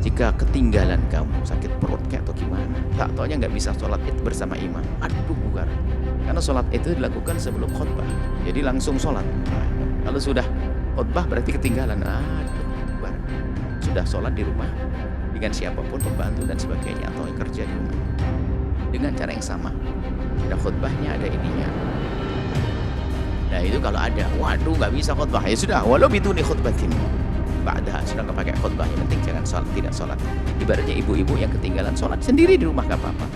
Jika ketinggalan kamu, sakit perut kayak atau gimana, tak taunya nggak bisa sholat id bersama imam, aduh bubar. Karena sholat itu dilakukan sebelum khutbah, jadi langsung sholat. Nah, kalau sudah khutbah berarti ketinggalan, aduh bubar. Sudah sholat di rumah dengan siapapun pembantu dan sebagainya atau kerja di rumah dengan cara yang sama. Ada khutbahnya, ada ininya. Nah itu kalau ada, waduh nggak bisa khutbah, ya sudah, walau bituni khutbatin. Ba'dah sudah nggak pakai khutbah, yang penting jangan sholat, tidak sholat. Ibaratnya ibu-ibu yang ketinggalan sholat sendiri di rumah nggak apa-apa.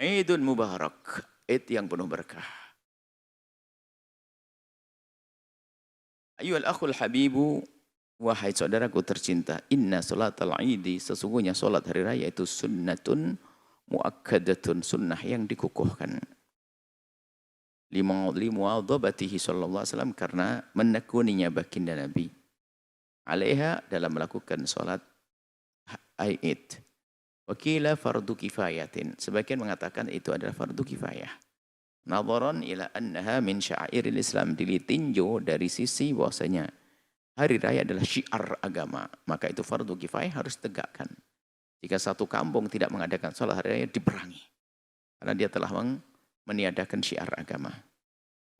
Idul Mubarak, Id yang penuh berkah. Ayyuhal akhul habibu, wahai saudaraku tercinta, inna salatal idi, sesungguhnya salat hari raya itu sunnatun muakkadatun, sunnah yang dikukuhkan. Limu'adzabatihi sallallahu alaihi wasallam, karena menekuninya baginda Nabi. Alaiha, dalam melakukan salat Id. Wakila fardu kifayatin, sebagian mengatakan itu adalah fardu kifayah. Nadharan ila annaha min sya'airil Islam, ditinjau dari sisi bahwasanya hari raya adalah syiar agama, maka itu fardu kifayah harus tegakkan. Jika satu kampung tidak mengadakan salat hari raya, diperangi. Karena dia telah meniadakan syiar agama.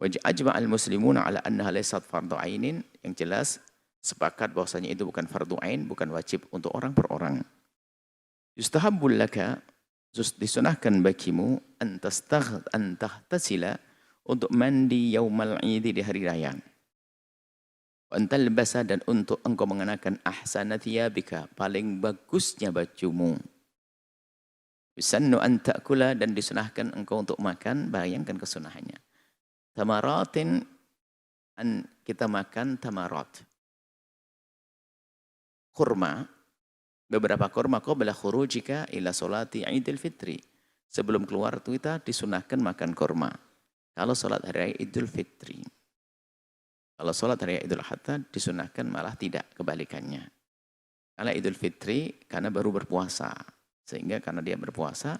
Wa ajma'al muslimuna ala annaha laysat fardu ainin, yang jelas sepakat bahwasanya itu bukan fardu ain, bukan wajib untuk orang per orang. Yustahabbul laka, disunahkan bagimu antahtasila, untuk mandi yaumal idi, di hari raya. Antalbasa, dan untuk engkau mengenakan ahsana thiyabika, paling bagusnya bajumu. Yusannu an ta'kula, dan disunahkan engkau untuk makan, bayangkan kesunahannya. Tamaratin, kita makan tamarat. Kurma, beberapa kurma qabla khurujika ila sholati Idul Fitri. Sebelum keluar kita disunahkan makan kurma. Kalau sholat hari raya Idul Fitri. Kalau sholat hari raya Idul Adha disunahkan malah tidak, kebalikannya. Karena Idul Fitri karena baru berpuasa. Sehingga karena dia berpuasa,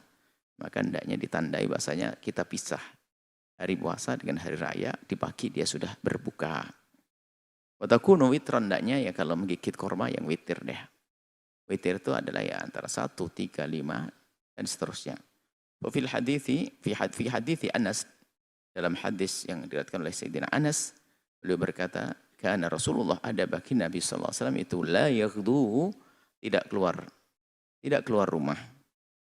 maka hendaknya ditandai bahasanya kita pisah hari puasa dengan hari raya, di pagi dia sudah berbuka. Watakunu witron, hendaknya ya kalau menggigit kurma yang witir deh. Witir itu adalah ya antara 1, 3, 5 dan seterusnya. Fil hadithi fi hadithi Anas, dalam hadis yang diriwayatkan oleh Sayyidina Anas, beliau berkata, karena Rasulullah, ada bagi Nabi sallallahu alaihi wasallam itu la yaghdu, tidak keluar rumah.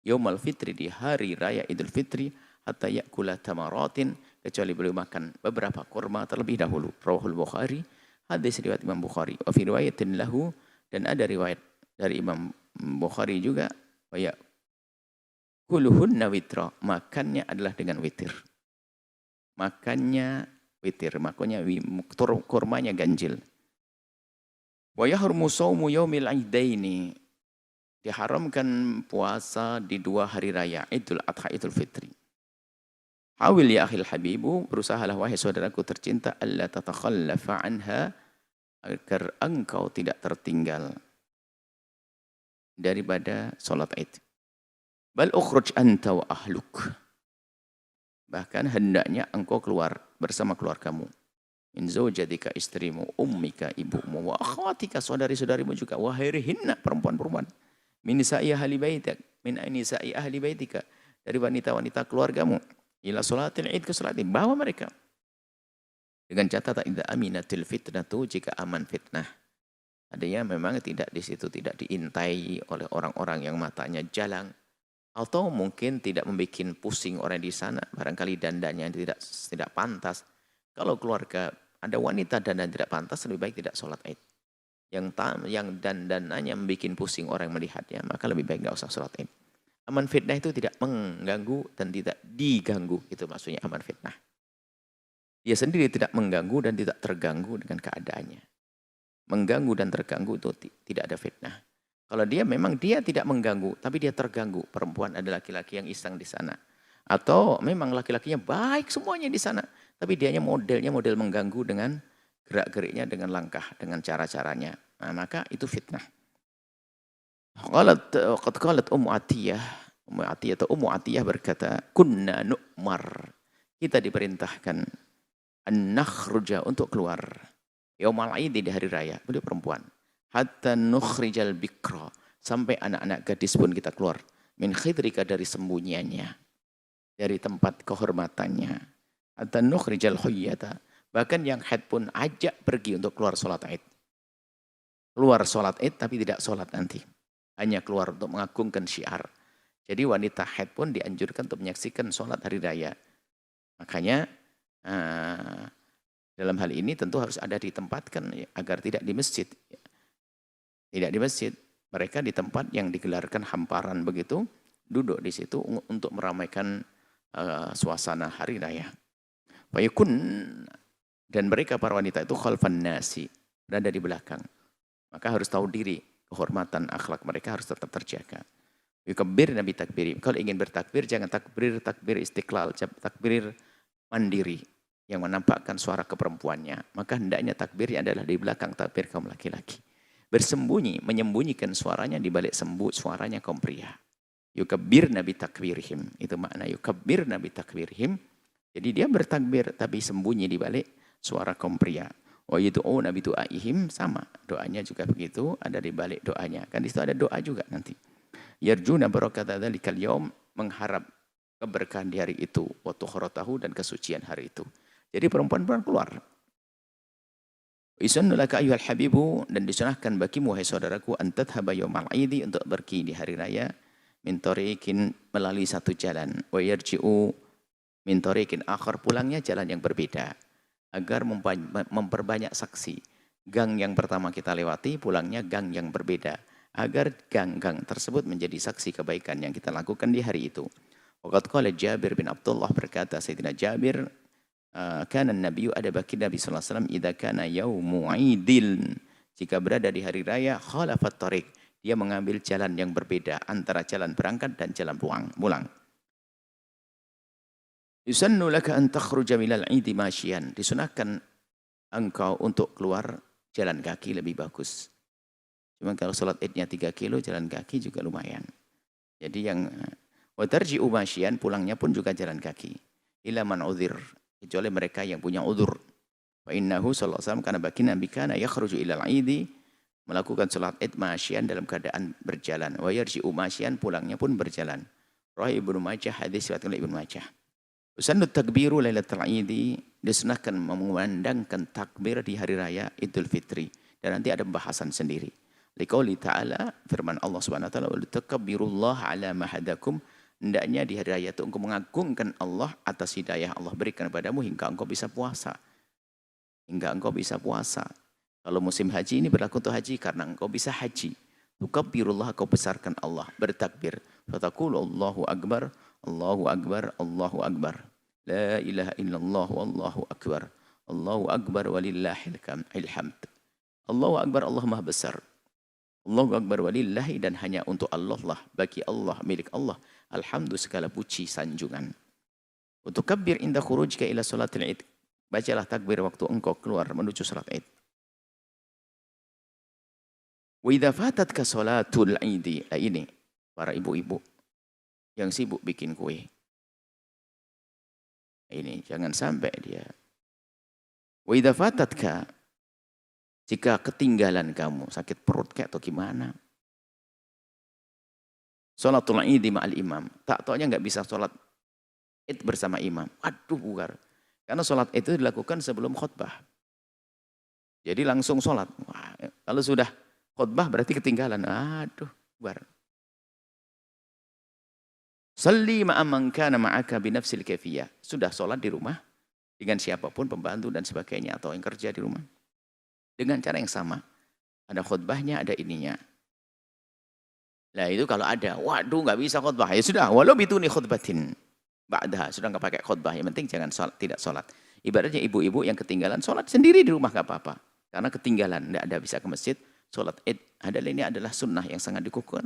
Yaumul fitri, di hari raya Idul Fitri, hatta yakula tamaratin, kecuali beliau makan beberapa kurma terlebih dahulu. Rawahul Bukhari, hadis riwayat Imam Bukhari. Wa fi riwayatin lahu, dan ada riwayat dari Imam Bukhari juga, ya kuluhunna witra, makannya adalah dengan witir. Makannya witir, makanya kurmanya ganjil. Wa yahrumu shaumu yaumil idaini, diharamkan puasa di 2 hari raya, Idul Adha, Idul Fitri. Hawil ya akhil habibu, berusahalah wahai saudaraku tercinta, alla tatakhallafa anha, agar engkau tidak tertinggal daripada sholat Id. Bal ukhruj anta wa ahluk, bahkan hendaknya engkau keluar bersama keluargamu. Min zawjatika, istrimu, ummika, ibumu, wa akhawatika, saudari-saudarimu juga, wa hairihinna, perempuan-perempuan. Min nisa'i ahli baitik, min nisa'i ahli baitika, dari wanita-wanita keluargamu. Ila sholatil Id, ke sholat Id, bawa mereka. Dengan catatan idza aminatil fitnatu, jika aman fitnah. Adanya memang tidak di situ, tidak diintai oleh orang-orang yang matanya jalang, atau mungkin tidak membuat pusing orang di sana, barangkali dandannya tidak pantas. Kalau keluarga ada wanita dandan tidak pantas, lebih baik tidak sholat Id. Yang dandanannya membuat pusing orang melihatnya, maka lebih baik tidak usah sholat Id. Aman fitnah itu tidak mengganggu dan tidak diganggu, itu maksudnya aman fitnah. Dia sendiri tidak mengganggu dan tidak terganggu dengan keadaannya. Mengganggu dan terganggu itu tidak ada fitnah. Kalau dia memang dia tidak mengganggu, tapi dia terganggu. Perempuan ada laki-laki yang iseng di sana. Atau memang laki-lakinya baik semuanya di sana, tapi dianya modelnya model mengganggu dengan gerak-geriknya, dengan langkah, dengan cara-caranya. Nah, maka itu fitnah. Qad qalat Ummu Atiyah, Ummu Atiyah berkata, kunna nu'mar. Kita diperintahkan an nakhruja untuk keluar. Yaumal Aid di hari raya, beliau perempuan. Hatta nukhrijal bikra, sampai anak-anak gadis pun kita keluar. Min khidrika, dari sembunyiannya, dari tempat kehormatannya. Hatta nukhrijal huyyata, bahkan yang haid pun ajak pergi untuk keluar sholat Id. Keluar sholat Id tapi tidak sholat nanti. Hanya keluar untuk mengagungkan syiar. Jadi wanita haid pun dianjurkan untuk menyaksikan sholat hari raya. Makanya dalam hal ini tentu harus ada ditempatkan agar tidak di masjid. Tidak di masjid. Mereka di tempat yang digelarkan hamparan begitu, duduk di situ untuk meramaikan suasana hari raya. Fayakun, dan mereka para wanita itu khalfan nasi, berada di belakang. Maka harus tahu diri, kehormatan akhlak mereka harus tetap terjaga. Yukabbir nabi takbiri. Kalau ingin bertakbir, jangan takbir istiqlal, takbir mandiri yang menampakkan suara keperempuannya. Maka hendaknya takbirnya adalah di belakang takbir kaum laki-laki. Bersembunyi, menyembunyikan suaranya di balik suaranya kaum pria. Yukabbir nabi takbirihim. Itu makna yukabbir nabi takbirihim. Jadi dia bertakbir tapi sembunyi di balik suara kaum pria. Wa yud'u nabi du'aihim, sama. Doanya juga begitu, ada di balik doanya. Kan di situ ada doa juga nanti. Yarjuna barakata dzalikal yaum, mengharap keberkahan di hari itu, wa tuhratahu, dan kesucian hari itu. Jadi perempuan-perempuan keluar. Isunnu laka ayyuhal habibu, dan disunahkan bagimu wahai saudaraku antadhhaba yaumal aidi, untuk pergi di hari raya min tariqin, melalui satu jalan, wa yarji'u min tariqin akhar, pulangnya jalan yang berbeda, agar memperbanyak saksi. Gang yang pertama kita lewati, pulangnya gang yang berbeda, agar gang-gang tersebut menjadi saksi kebaikan yang kita lakukan di hari itu. Waqad qala Jabir bin Abdullah, berkata Sayyidina Jabir, kana an-nabiyyu, ada bagi Nabi sallallahu alaihi wasallam, idza kana yaumu 'idil, jika berada di hari raya, khalafat tariq, dia mengambil jalan yang berbeda antara jalan berangkat dan jalan pulang. Yusannu laka an takhruja minal 'idi masyian, disunahkan engkau untuk keluar jalan kaki lebih bagus. Cuma kalau sholat idnya 3 kilo, jalan kaki juga lumayan. Jadi yang watarji'u masyian, pulangnya pun juga jalan kaki. Ila man udhir, kecuali mereka yang punya udhur. Fa innahu sallallahu alaihi wasallam, karena bagi Nabi kana yakhruju ilal aidi, melakukan sholat id masyian, dalam keadaan berjalan. Wa yarji'u masyian, pulangnya pun berjalan. Rawi Ibnu Majah, hadis riwayat oleh Ibnu Majah. Usannut takbiru lailatul aidi, disunahkan memandangkan takbir di hari raya Idul Fitri. Dan nanti ada pembahasan sendiri. Liqauli ta'ala, firman Allah Subhanahu wa taala, wa litakabbirullaha ala ma hadakum, hendaknya di hari raya itu engkau mengagungkan Allah atas hidayah Allah berikan padamu hingga engkau bisa puasa. Hingga engkau bisa puasa. Kalau musim haji ini berlaku untuk haji karena engkau bisa haji. Tukabbirullah, kau besarkan Allah, bertakbir. Fataqulu Allahu akbar, Allahu akbar, Allahu akbar. La ilaha illallah wallahu akbar. Allahu akbar walillahil hamd. Allahu akbar, Allah Maha besar. Allahu akbar walillahi, dan hanya untuk Allah lah, bagi Allah, milik Allah, alhamdu, segala puji sanjungan. Untuk kabir inda khurujka ila salatil id, bacalah takbir waktu engkau keluar menuju salat id. Wa idza fatatka salatul id, ini para ibu-ibu yang sibuk bikin kue. Ini jangan sampai dia. Wa idza fatatka, jika ketinggalan kamu, sakit perut kayak atau gimana, sholatul id ma'al imam, tak taunya nggak bisa sholat id bersama imam. Aduh, bugar. Karena sholat itu dilakukan sebelum khutbah. Jadi langsung sholat. Wah, kalau sudah khutbah berarti ketinggalan. Aduh, bugar. Salli ma'amman kana ma'aka binafsil kaifiyah. Sudah sholat di rumah dengan siapapun, pembantu dan sebagainya, atau yang kerja di rumah, dengan cara yang sama. Ada khutbahnya, ada ininya. Nah itu kalau ada, waduh nggak bisa khutbah, ya sudah, walau bituni khutbatin ba'daha, sudah nggak pakai khutbah, yang penting jangan sholat, tidak sholat. Ibaratnya ibu-ibu yang ketinggalan sholat sendiri di rumah nggak apa-apa, karena ketinggalan, nggak ada bisa ke masjid, sholat id. Adalah ini adalah sunnah yang sangat dikukuhkan.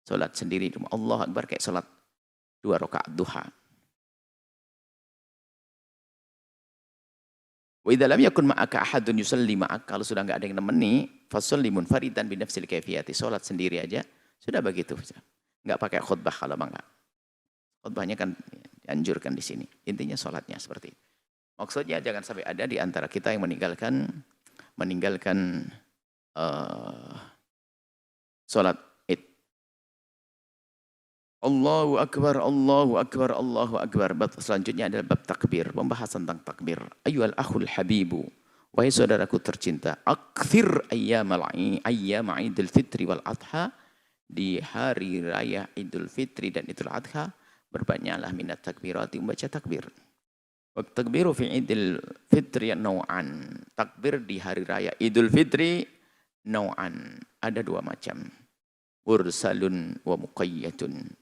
Sholat sendiri di rumah, Allah Akbar, kayak sholat 2 rakaat duha. Wa idza lam yakun ma'aka ahadun yusalli ma'ak, kalau sudah enggak ada yang nemeni, fasalli munfaridan bi nafsil kaifiyati, salat sendiri aja, sudah begitu. Nggak pakai khutbah kalau bangga. Khutbahnya kan dianjurkan di sini. Intinya sholatnya seperti itu. Maksudnya jangan sampai ada di antara kita yang meninggalkan sholat id. Allahu Akbar, Allahu Akbar, Allahu Akbar. Bab selanjutnya adalah bab takbir. Pembahasan tentang takbir. Ayyuhal akhul habibu. Wahai saudaraku tercinta. Akthir ayyama idul fitri wal adha. Di hari raya idul fitri dan idul adha. Berbanyaklah minat takbirati membaca takbir. Waktu takbiru fi idul fitri naw'an. Takbir di hari raya idul fitri naw'an. Ada dua macam. Mursalun wa muqayyatun.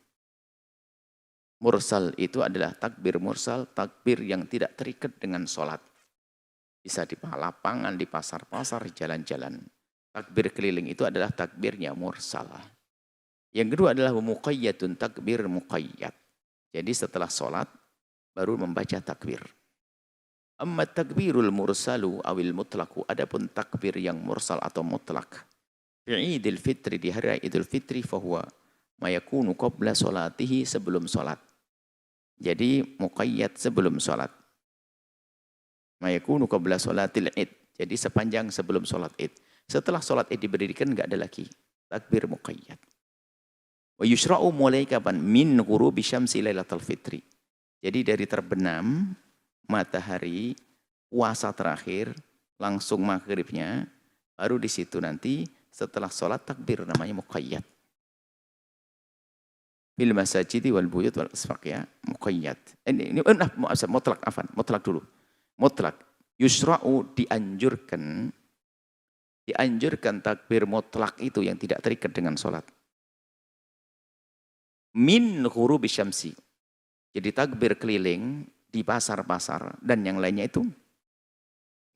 Mursal itu adalah takbir mursal, takbir yang tidak terikat dengan sholat. Bisa di lapangan, di pasar-pasar, jalan-jalan. Takbir keliling itu adalah takbirnya mursal. Yang kedua adalah muqayyatun, takbir muqayyat. Jadi setelah sholat, baru membaca takbir. Amma takbirul mursalu awil mutlaku. Adapun takbir yang mursal atau mutlak. Fi idul fitri, di hari idul fitri, fahuwa mayakunu qabla sholatihi, sebelum sholat. Jadi muqayyad sebelum sholat. Mayakunu qabla sholatil id. Jadi sepanjang sebelum sholat id. Setelah sholat id diberdirikan enggak ada lagi takbir muqayyad. Wa yushra'u mulai kapan? Min ghurubi syamsi lailatul fitri. Jadi dari terbenam matahari puasa terakhir langsung maghribnya, baru di situ nanti setelah sholat takbir namanya muqayyad. Fil masajidi wal buyut wal asfaq, ya, muqayyad. Ini mutlak dulu. Mutlak. Yusra'u dianjurkan takbir mutlak itu yang tidak terikat dengan sholat. Min ghurubi syamsi. Jadi takbir keliling di pasar-pasar dan yang lainnya itu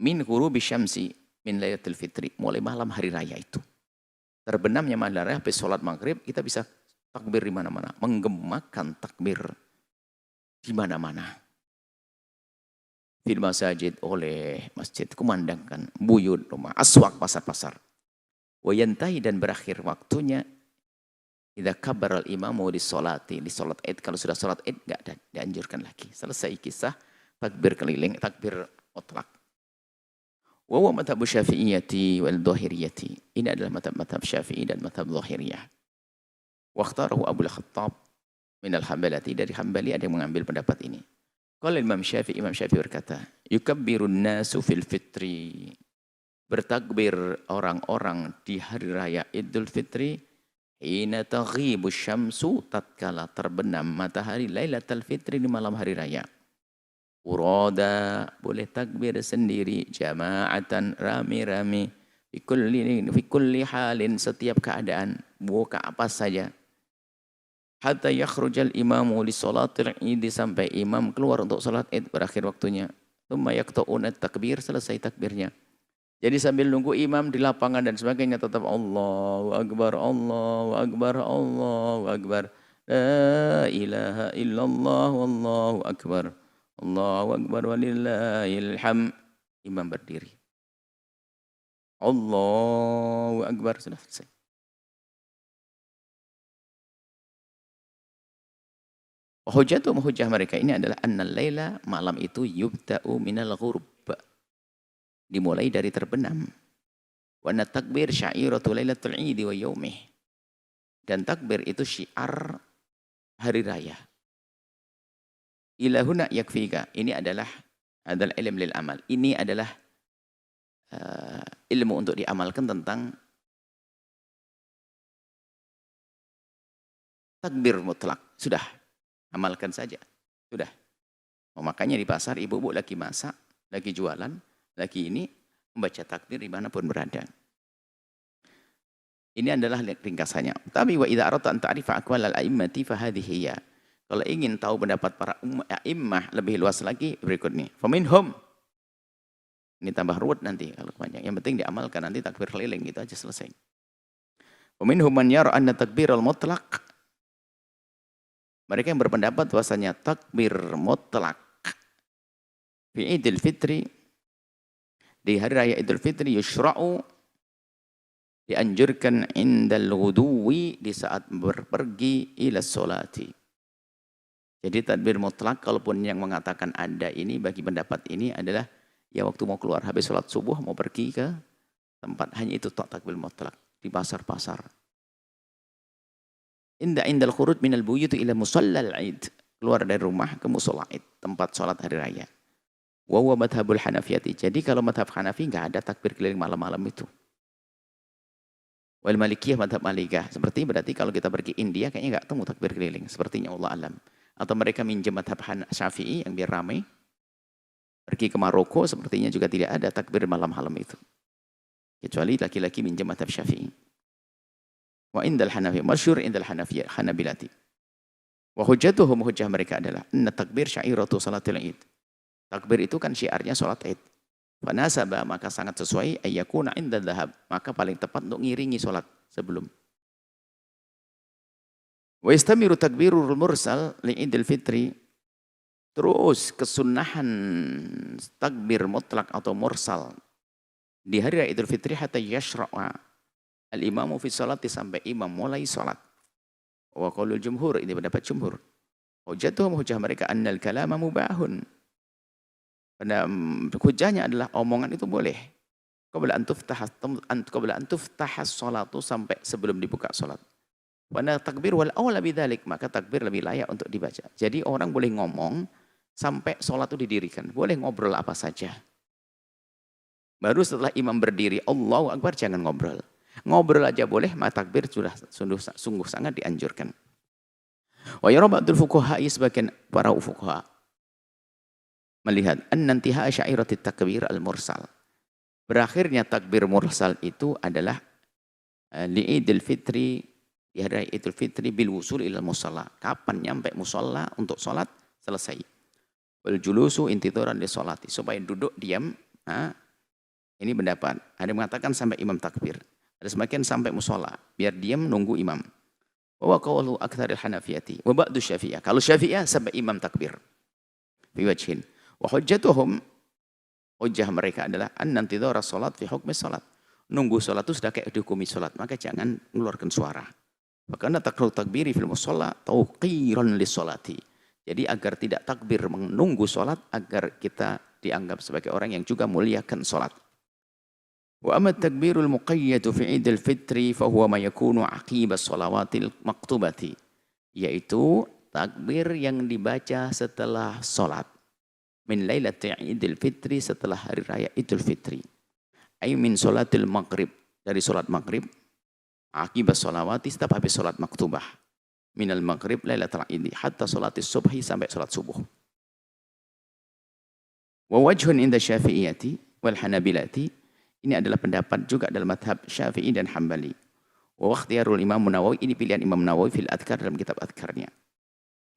min ghurubi syamsi min lailatul fitri, mulai malam hari raya itu. Terbenamnya malam raya habis sholat maghrib kita bisa takbir di mana-mana, menggemakan takbir di mana-mana. Fil masajid, oleh masjid, kumandangkan buyut rumah, aswaq, pasar-pasar. Wa yantahi, dan berakhir waktunya idza kabbara al-imamu di sholati, di sholat id. Kalau sudah sholat id enggak ada dianjurkan lagi. Selesai kisah takbir keliling, takbir mutlak. Wa huwa madhhab Syafi'iyyati wal Dhahiriyyati. Ini adalah madhab Syafi'i dan madhab Dhahiriyah. Wa ikhtarahu Abu Khattab min al-Hambalati, dari Hambali ada yang mengambil pendapat ini. Qala Imam Syafi'i berkata, yukabbirun nasu fil fitri. Bertakbir orang-orang di hari raya Idul Fitri. Hina taghibu syamsu, tatkala terbenam matahari lailatul fitri, di malam hari raya. Urada, boleh takbir sendiri, jama'atan, rami-rami, fi kulli halin, setiap keadaan, buka apa saja. Hatta yakhrujal imamu li sholatil id, sampai imam keluar untuk salat id, berakhir waktunya. Tsumma yaqta'una takbir, selesai takbirnya. Jadi sambil nunggu imam di lapangan dan sebagainya tetap Allahu Akbar, Allahu Akbar, Allahu Akbar. La ilaha illallah, wallahu akbar. Allahu Akbar walillahil hamd. Imam berdiri. Allahu Akbar, sudah selesai. Hujjah mereka ini adalah annal laila, malam itu yubta'u minal ghurub, dimulai dari terbenam. Wa takbir syairatu lailatul idi wa yaumih. Dan takbir itu syiar hari raya. Ilahuna yakfika. Ini adalah ilm lil amal. Ini adalah ilmu untuk diamalkan tentang takbir mutlak. Sudah, amalkan saja. Sudah. Makanya di pasar ibu-ibu lagi masak, lagi jualan, lagi ini membaca takbir dimanapun berada. Ini adalah ringkasannya. Tapi wa idza aradta an ta'rifa aqwal al-a'immati fa hadhihi hiya. Kalau ingin tahu pendapat para a'immah lebih luas lagi, berikut nih. Faminhum. Ini tambah ruwet nanti kalau panjang. Yang penting diamalkan, nanti takbir keliling gitu aja selesai. Faminhum man yara anna takbiral mutlaq. Mereka yang berpendapat bahwasanya takbir mutlak fi Idul Fitri, di hari raya Idul Fitri, yushra'u, Dianjurkan indal ghuduwi, di saat berpergi ila sholati. Jadi takbir mutlak, kalaupun yang mengatakan ada ini, bagi pendapat ini adalah ya waktu mau keluar habis sholat subuh mau pergi ke tempat, hanya itu takbir mutlak. Di pasar-pasar. Indal khurud minal buyut ila musallal id, keluar dari rumah ke musola id, tempat sholat hari raya. Wa huwa madhabul hanafiyati. Jadi kalau madhab Hanafi nggak ada takbir keliling malam-malam itu. Wal malikiyah madhab malikah. Seperti berarti kalau kita pergi India kayaknya nggak temu takbir keliling. Sepertinya Allah alam. Atau mereka minjem madhab Syafi'i yang biar ramai. Pergi ke Maroko sepertinya juga tidak ada takbir malam-malam itu. Kecuali laki-laki minjem madhab Syafi'i. Wa indal Hanafi, masyhur indal Hanafiyah, Hanabilati. Wa hujjatuhum, hujjah mereka adalah anna takbir syairatu salatil id. Takbir itu kan syiarnya salat id. Fanasaba, maka sangat sesuai ayyakuna inda dhahab, maka paling tepat untuk ngiringi salat sebelum. Wa istamiru takbirul mursal li idil fitri. Terus kesunahan takbir mutlak atau mursal di hari raya Idul Fitri hatta yashra'a al-imamu fi salati, sampai imam mulai salat. Wa qaulul jumhur, ini pendapat jumhur. Hujjatuhum, hujjah mereka annal kalama mubahun. Hujjahnya adalah omongan itu boleh. Qabla an tuftahas salatu, sampai sebelum dibuka salat. Wana takbir wal aula bidzalik, maka takbir lebih layak untuk dibaca. Jadi orang boleh ngomong sampai salat itu didirikan. Boleh ngobrol apa saja. Baru setelah imam berdiri, Allahu Akbar, jangan ngobrol. Ngobrol aja boleh, maka takbir sudah sungguh sangat dianjurkan. Wa yara ba'dul fuqaha, sebagian para fuqaha melihat annantiha syairatit takbir al-mursal. Berakhirnya takbir mursal itu adalah li Idul Fitri, di hari Idul Fitri bil wusul ila musalla. Kapan nyampe musalla untuk salat selesai. Wal julusu intidharan li salati, supaya duduk diam. Ini pendapat. Ada yang mengatakan sampai imam takbir. Ada sebagian sampai musalla, biar diam nunggu imam. Wa qawlu aktsaril hanafiyati wa ba'du syafi'iyah. Kalau syafi'iyah sampai imam takbir. Fi wajhin. Wa hujjatuhum, hujjah mereka adalah annantidhara salat fi hukmi salat. Nunggu salat itu sudah kayak dihukumi salat, maka jangan mengeluarkan suara. Karena takbiri fil musalla tauqiran lis salati. Jadi agar tidak takbir menunggu salat, agar kita dianggap sebagai orang yang juga muliakan salat. Wa amma takbirul muqayyadu fi Idul Fitri fa huwa ma yakunu aqibas shalawatil maktubati, yaitu takbir yang dibaca setelah salat. Min lailati Idul Fitri, setelah hari raya Idul Fitri. Ay min salatil maghrib, dari salat maghrib. Aqibas shalawati, setiap habis salat maktubah. Minal maghrib lailatul idi hatta salatis subhi, sampai salat subuh. Wa wajhun inda syafi'iyati wal hanabilati, ini adalah pendapat juga dalam madhab Syafi'i dan Hambali. Wa ikhtiyarul Imam Nawawi, ini pilihan Imam Nawawi fil adhkar, dalam kitab adhkarnya.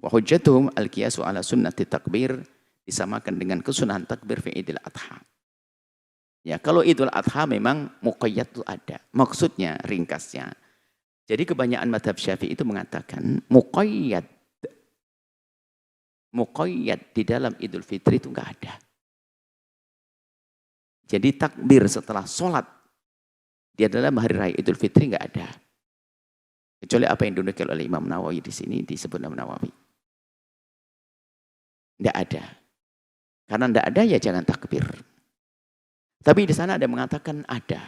Wa hujjatuhum al-qiyasu ala sunnati takbir, disamakan dengan kesunahan takbir fi Idul Adha. Ya, kalau Idul Adha memang muqayyad itu ada. Maksudnya ringkasnya. Jadi kebanyakan madhab Syafi'i itu mengatakan muqayyad di dalam Idul Fitri itu enggak ada. Jadi takbir setelah sholat di dalam hari raya Idul Fitri enggak ada. Kecuali apa yang dinukil oleh Imam Nawawi di sini disebut Imam Nawawi. Enggak ada. Karena enggak ada ya jangan takbir. Tapi di sana ada yang mengatakan ada.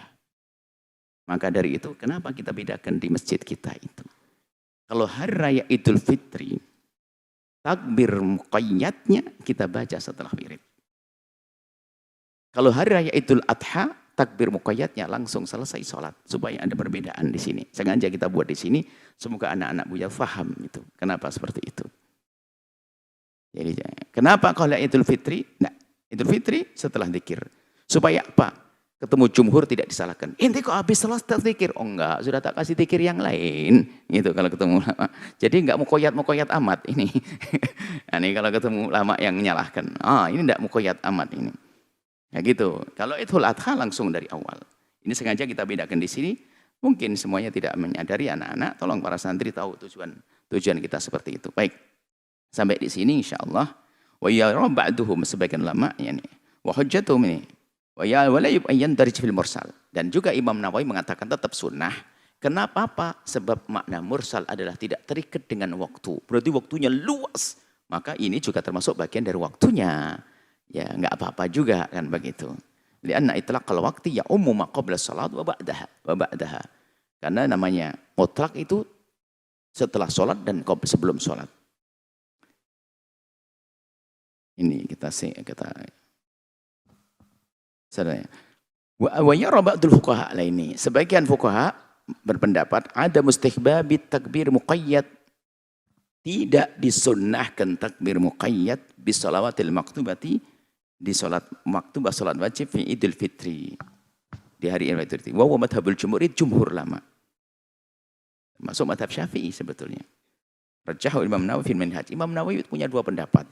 Maka dari itu kenapa kita bedakan di masjid kita itu. Kalau hari raya Idul Fitri, takbir muqayyadnya kita baca setelah wirid. Kalau hari raya Idul Adha, takbir muqayyadnya langsung selesai sholat. Supaya ada perbedaan di sini. Sengaja kita buat di sini, semoga anak-anak Buya faham itu. Kenapa seperti itu. Jadi kenapa kalau Idul Fitri? Nah, Idul Fitri setelah zikir. Supaya apa? Ketemu jumhur tidak disalahkan. Inti kok habis sholat zikir? Oh enggak, sudah tak kasih zikir yang lain. Gitu kalau ketemu lama. Jadi enggak muqayyad amat ini. Nah, ini kalau ketemu lama yang menyalahkan. Ini enggak muqayyad amat ini. Ya gitu. Kalau Idul Adha langsung dari awal. Ini sengaja kita bedakan di sini. Mungkin semuanya tidak menyadari anak-anak. Tolong para santri tahu tujuan kita seperti itu. Baik. Sampai di sini insyaallah. Wa ya ba'duhum, sebagian ulama yani. Wa hujjatuhum ini. Wala yubayyan dari fil mursal. Dan juga Imam Nawawi mengatakan tetap sunnah. Kenapa Pak? Sebab makna mursal adalah tidak terikat dengan waktu. Berarti waktunya luas. Maka ini juga termasuk bagian dari waktunya. Ya nggak apa-apa juga kan begitu. Lianna itlaqal waqti ya ummu ma qabla salat wa ba'daha. Karena namanya mutlak itu setelah sholat dan sebelum sholat. Ini kita sadaya. Wa yara ba'dul fuqaha laini. Sebagian fuqaha berpendapat ada mustihbabit takbir muqayyad. Tidak disunnahkan takbir muqayyad bis salawatil maktubati di salat maktubah salat wajib fi Idul Fitri. Di hari Idul Fitri. Wa huwa madhabul jumhur lama. Masuk madhab Syafi'i sebetulnya. Rajahu Imam Nawawi fil Minhaj. Imam Nawawi punya dua pendapat.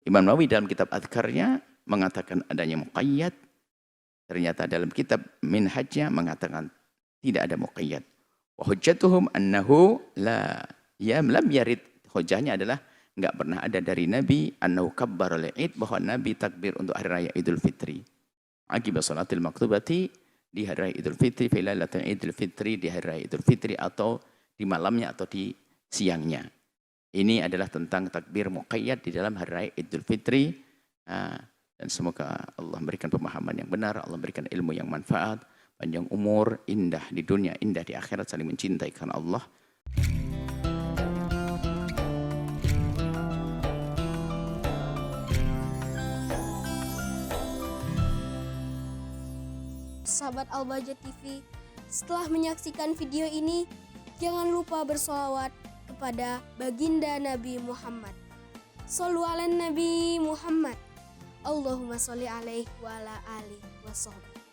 Imam Nawawi dalam kitab Adhkarnya mengatakan adanya muqayyad. Ternyata dalam kitab Minhajnya mengatakan tidak ada muqayyad. Wa hujjatuhum annahu lam yarid. Hujjahnya adalah enggak pernah ada dari Nabi annahu kabbara li'id, bahwa Nabi takbir untuk hari raya Idul Fitri. Aqibah salatil maktubati, di hari raya Idul Fitri, fi lailatul Idul Fitri, di hari raya Idul Fitri, atau di malamnya atau di siangnya. Ini adalah tentang takbir muqayyad di dalam hari raya Idul Fitri. Dan semoga Allah memberikan pemahaman yang benar, Allah memberikan ilmu yang manfaat, panjang umur, indah di dunia, indah di akhirat, saling mencintai karena Allah. Sahabat Al-Bahjah TV, setelah menyaksikan video ini, jangan lupa bersolawat kepada baginda Nabi Muhammad. Shollu ala Nabi Muhammad. Allahumma sholli alaihi wa ala alihi wa sahbihi.